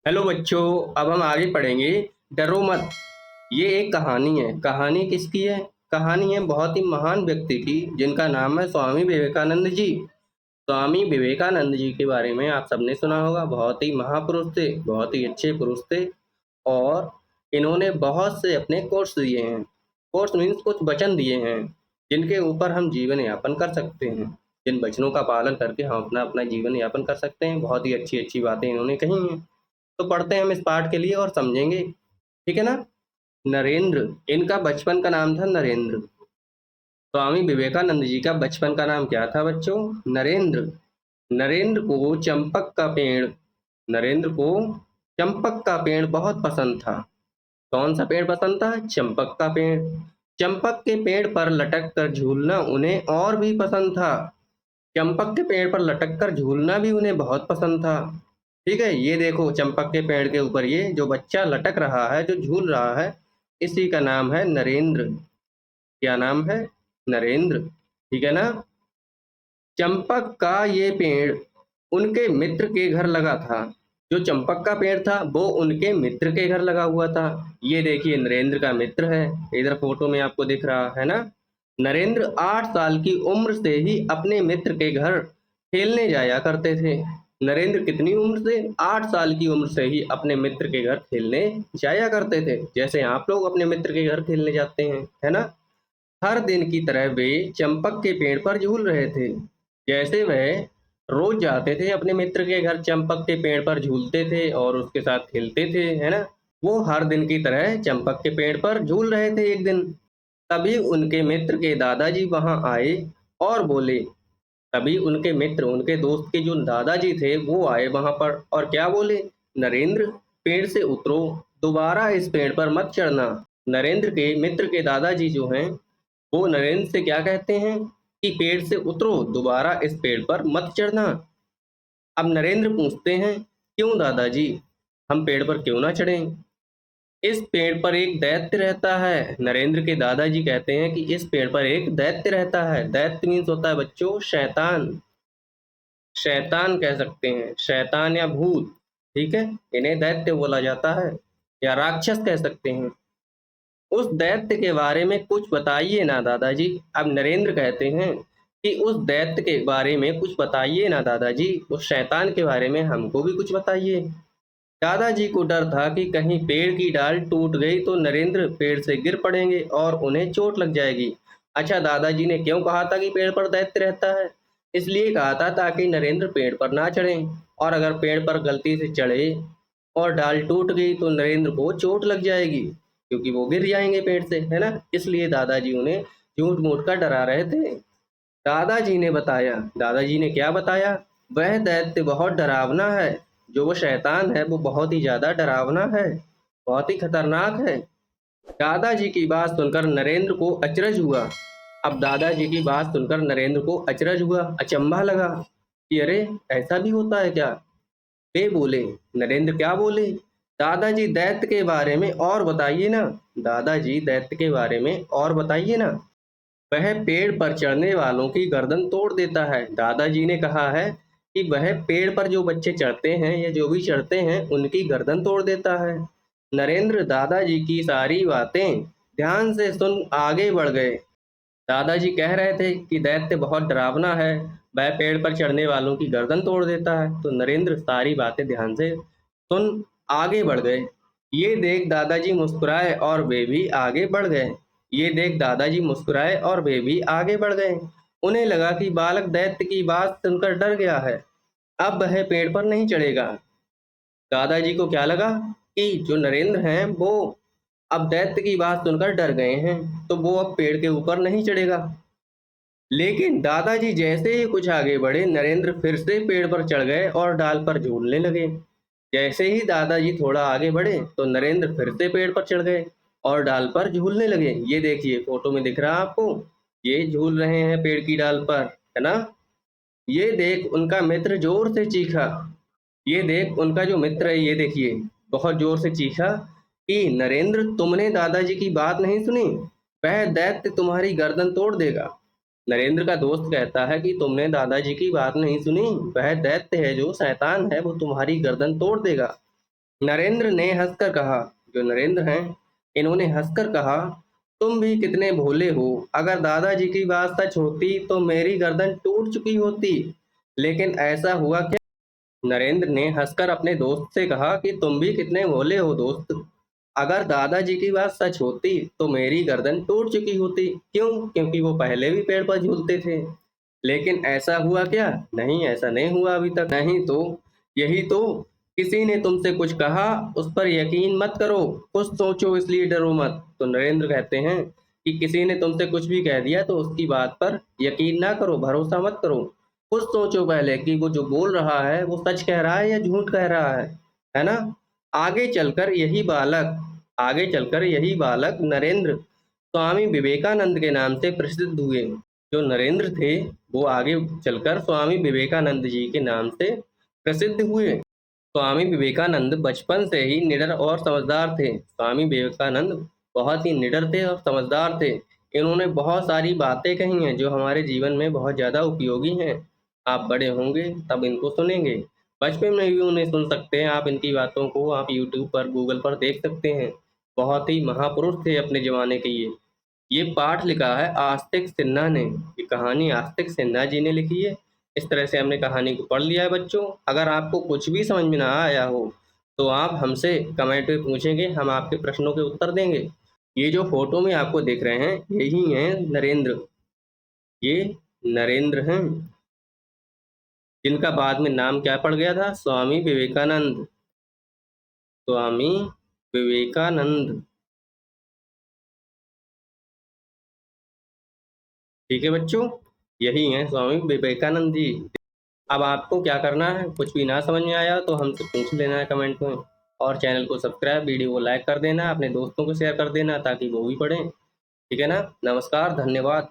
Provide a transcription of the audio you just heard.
Hello बच्चों। अब हम आगे पढ़ेंगे। डरो मत। ये एक कहानी है। कहानी किसकी है? कहानी है बहुत ही महान व्यक्ति की, जिनका नाम है स्वामी विवेकानंद जी। स्वामी विवेकानंद जी के बारे में आप सबने सुना होगा। बहुत ही महापुरुष थे, बहुत ही अच्छे पुरुष थे। और इन्होंने बहुत से अपने कोर्स दिए हैं। कोर्स मीन्स कुछ वचन दिए हैं, जिनके ऊपर हम जीवन यापन कर सकते हैं। जिन वचनों का पालन करके हम अपना अपना जीवन यापन कर सकते हैं। बहुत ही अच्छी अच्छी बातें इन्होंने कही हैं। तो पढ़ते हैं हम इस पाठ के लिए और समझेंगे। ठीक है ना। नरेंद्र, इनका बचपन का नाम था नरेंद्र। स्वामी विवेकानंद जी का बचपन का नाम क्या था बच्चों? नरेंद्र। नरेंद्र को चंपक का पेड़ नरेंद्र को चंपक का पेड़ बहुत पसंद था। कौन सा पेड़ पसंद था? चंपक का पेड़। चंपक के पेड़ पर लटक कर झूलना उन्हें और भी पसंद था। चंपक के पेड़ पर लटक कर झूलना भी उन्हें बहुत पसंद था। ठीक है, ये देखो चंपक के पेड़ के ऊपर ये जो बच्चा लटक रहा है, जो झूल रहा है, इसी का नाम है नरेंद्र। क्या नाम है? नरेंद्र। ठीक है ना। चंपक का ये पेड़ उनके मित्र के घर लगा था। जो चंपक का पेड़ था वो उनके मित्र के घर लगा हुआ था। ये देखिए नरेंद्र का मित्र है, इधर फोटो में आपको दिख रहा है ना। नरेंद्र 8 साल की उम्र से ही अपने मित्र के घर खेलने जाया करते थे। नरेंद्र कितनी उम्र से? 8 साल की उम्र से ही अपने मित्र के घर खेलने जाया करते थे, जैसे आप लोग अपने मित्र के घर खेलने जाते हैं, है ना। हर दिन की तरह वे चंपक के पेड़ पर झूल रहे थे। जैसे वह रोज जाते थे अपने मित्र के घर, चंपक के पेड़ पर झूलते थे और उसके साथ खेलते थे, है ना। वो हर दिन की तरह चंपक के पेड़ पर झूल रहे थे। एक दिन तभी उनके मित्र के दादाजी वहां आए और बोले। तभी उनके मित्र, उनके दोस्त के जो दादाजी थे वो आए वहां पर और क्या बोले? नरेंद्र, पेड़ से उतरो, दोबारा इस पेड़ पर मत चढ़ना। नरेंद्र के मित्र के दादाजी जो हैं, वो नरेंद्र से क्या कहते हैं कि पेड़ से उतरो, दोबारा इस पेड़ पर मत चढ़ना। अब नरेंद्र पूछते हैं, क्यों दादाजी, हम पेड़ पर क्यों ना चढ़ें? इस पेड़ पर एक दैत्य रहता है। नरेंद्र के दादाजी कहते हैं कि इस पेड़ पर एक दैत्य रहता है। दैत्य मीन्स होता है बच्चों शैतान। शैतान कह सकते हैं, शैतान या भूत। ठीक है, इन्हें दैत्य बोला जाता है या राक्षस कह सकते हैं। उस दैत्य के बारे में कुछ बताइए ना दादाजी। अब नरेंद्र कहते हैं कि उस दैत्य के बारे में कुछ बताइए ना दादाजी, उस शैतान के बारे में हमको भी कुछ बताइए। दादाजी को डर था कि कहीं पेड़ की डाल टूट गई तो नरेंद्र पेड़ से गिर पड़ेंगे और उन्हें चोट लग जाएगी। अच्छा, दादाजी ने क्यों कहा था कि पेड़ पर दैत्य रहता है? इसलिए कहा था ताकि नरेंद्र पेड़ पर ना चढ़े, और अगर पेड़ पर गलती से चढ़े और डाल टूट गई तो नरेंद्र को चोट लग जाएगी, क्योंकि वो गिर जाएंगे पेड़ से, है ना। इसलिए दादाजी उन्हें झूठ मूठ कर डरा रहे थे। दादाजी ने बताया। दादाजी ने क्या बताया? वह दैत्य बहुत डरावना है। जो वो शैतान है वो बहुत ही ज्यादा डरावना है, बहुत ही खतरनाक है। दादाजी की बात सुनकर नरेंद्र को अचरज हुआ। अब दादाजी की बात सुनकर नरेंद्र को अचरज हुआ, अचंभा लगा कि अरे, ऐसा भी होता है क्या। वे बोले। नरेंद्र क्या बोले? दादाजी दैत्य के बारे में और बताइए ना। दादाजी दैत्य के बारे में और बताइए ना। वह पेड़ पर चढ़ने वालों की गर्दन तोड़ देता है। दादाजी ने कहा है कि वह पेड़ पर जो बच्चे चढ़ते हैं या जो भी चढ़ते हैं उनकी गर्दन तोड़ देता है। नरेंद्र दादाजी की सारी बातें ध्यान से सुन आगे बढ़ गए। दादाजी कह रहे थे कि दैत्य बहुत डरावना है, वह पेड़ पर चढ़ने वालों की गर्दन तोड़ देता है। तो नरेंद्र सारी बातें ध्यान से सुन आगे बढ़ गए। ये देख दादाजी मुस्कुराए और वे भी आगे बढ़ गए। ये देख दादाजी मुस्कुराए और वे भी आगे बढ़ गए। उन्हें लगा कि बालक दैत्य की बात सुनकर डर गया है, अब वह पेड़ पर नहीं चढ़ेगा। दादाजी को क्या लगा कि जो नरेंद्र हैं वो अब दैत्य की बात सुनकर डर गए हैं, तो वो अब पेड़ के ऊपर नहीं चढ़ेगा। लेकिन दादाजी जैसे ही कुछ आगे बढ़े, नरेंद्र फिर से पेड़ पर चढ़ गए और डाल पर झूलने लगे। जैसे ही दादाजी थोड़ा आगे बढ़े तो नरेंद्र फिर से पेड़ पर चढ़ गए और डाल पर झूलने लगे। ये देखिए फोटो में दिख रहा है आपको, ये झूल रहे हैं पेड़ की डाल पर, है ना। ये देख उनका मित्र जोर से चीखा। ये देख उनका जो मित्र है, ये देखिए, बहुत जोर से चीखा कि नरेंद्र, तुमने दादाजी की बात नहीं सुनी, वह दैत्य तुम्हारी गर्दन तोड़ देगा। नरेंद्र का दोस्त कहता है कि तुमने दादाजी की बात नहीं सुनी, वह दैत्य है, जो शैतान है, वो तुम्हारी गर्दन तोड़ देगा। नरेंद्र ने हंसकर कहा, जो नरेंद्र हैं इन्होंने हंसकर कहा, तुम भी कितने भोले हो, अगर दादाजी की बात सच होती तो मेरी गर्दन टूट चुकी होती, लेकिन ऐसा हुआ क्या? नरेंद्र ने हंसकर अपने दोस्त से कहा कि तुम भी कितने भोले हो दोस्त, अगर दादाजी की बात सच होती तो मेरी गर्दन टूट चुकी होती। क्यों? क्योंकि वो पहले भी पेड़ पर झूलते थे। लेकिन ऐसा हुआ क्या? नहीं, ऐसा नहीं हुआ अभी तक। नहीं तो यही तो, किसी ने तुमसे कुछ कहा उस पर यकीन मत करो, कुछ सोचो इसलिए डरो मत। तो नरेंद्र कहते हैं कि किसी ने तुमसे कुछ भी कह दिया तो उसकी बात पर यकीन ना करो, भरोसा मत करो, कुछ सोचो पहले कि वो जो बोल रहा है वो सच कह रहा है या झूठ कह रहा है ना? आगे चलकर यही बालक आगे चलकर यही बालक नरेंद्र स्वामी विवेकानंद के नाम से प्रसिद्ध हुए। जो नरेंद्र थे वो आगे चलकर स्वामी विवेकानंद जी के नाम से प्रसिद्ध हुए। स्वामी विवेकानंद बचपन से ही निडर और समझदार थे। स्वामी विवेकानंद बहुत ही निडर थे और समझदार थे। इन्होंने बहुत सारी बातें कही हैं जो हमारे जीवन में बहुत ज़्यादा उपयोगी हैं। आप बड़े होंगे तब इनको सुनेंगे, बचपन में भी उन्हें सुन सकते हैं। आप इनकी बातों को आप यूट्यूब पर, गूगल पर देख सकते हैं। बहुत ही महापुरुष थे अपने ज़माने के ये पाठ लिखा है आस्तिक सिन्हा ने। ये कहानी आस्तिक सिन्हा जी ने लिखी है। इस तरह से हमने कहानी को पढ़ लिया है बच्चों। अगर आपको कुछ भी समझ में ना आया हो तो आप हमसे कमेंट में पूछेंगे, हम आपके प्रश्नों के उत्तर देंगे। ये जो फोटो में आपको दिख रहे हैं यही हैं नरेंद्र। ये नरेंद्र हैं जिनका बाद में नाम क्या पड़ गया था? स्वामी विवेकानंद। स्वामी विवेकानंद। ठीक है बच्चों, यही हैं स्वामी विवेकानंद जी। अब आपको क्या करना है, कुछ भी ना समझ में आया तो हमसे पूछ लेना है कमेंट में, और चैनल को सब्सक्राइब, वीडियो को लाइक कर देना, अपने दोस्तों को शेयर कर देना ताकि वो भी पढ़ें। ठीक है ना? नमस्कार, धन्यवाद।